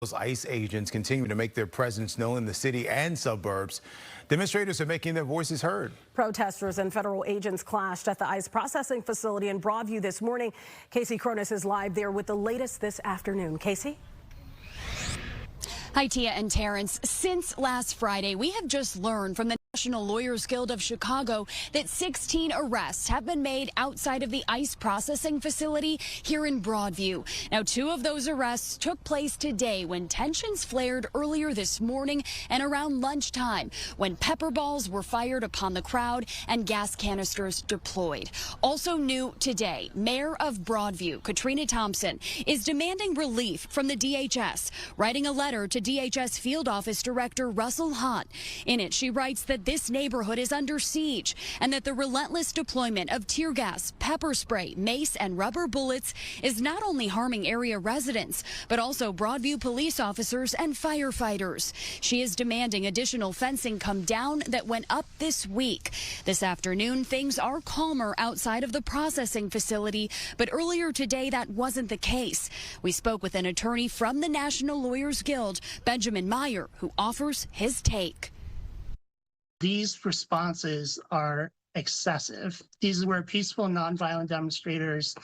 Those ICE agents continue to make their presence known in the city and suburbs. Demonstrators are making their voices heard. Protesters and federal agents clashed at the ICE processing facility in Broadview this morning. Casey Cronus is live there with the latest this afternoon. Casey? Hi, Tia and Terrence. Since last Friday, we have just learned from the National Lawyers Guild of Chicago that 16 arrests have been made outside of the ICE processing facility here in Broadview. Now, 2 of those arrests took place today when tensions flared earlier this morning and around lunchtime when pepper balls were fired upon the crowd and gas canisters deployed. Also new today, Mayor of Broadview, Katrina Thompson, is demanding relief from the DHS, writing a letter to DHS Field Office Director Russell Hahn. In it, she writes that this neighborhood is under siege and that the relentless deployment of tear gas, pepper spray, mace, and rubber bullets is not only harming area residents, but also Broadview police officers and firefighters. She is demanding additional fencing come down that went up this week. This afternoon, things are calmer outside of the processing facility, but earlier today, that wasn't the case. We spoke with an attorney from the National Lawyers Guild, Benjamin Meyer, who offers his take. These responses are excessive. These were peaceful, nonviolent demonstrators,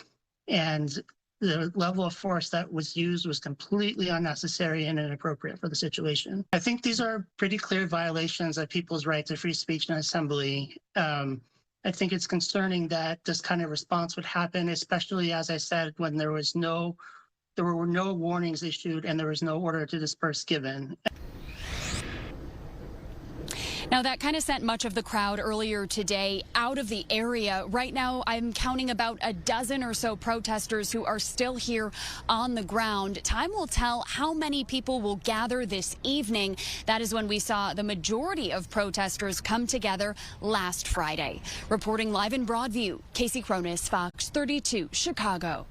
and the level of force that was used was completely unnecessary and inappropriate for the situation. I think these are pretty clear violations of people's right to free speech and assembly. I think it's concerning that this kind of response would happen, especially, as I said, when there were no warnings issued and there was no order to disperse given. Now, that kind of sent much of the crowd earlier today out of the area. Right now, I'm counting about a dozen or so protesters who are still here on the ground. Time will tell how many people will gather this evening. That is when we saw the majority of protesters come together last Friday. Reporting live in Broadview, Casey Cronus, Fox 32, Chicago.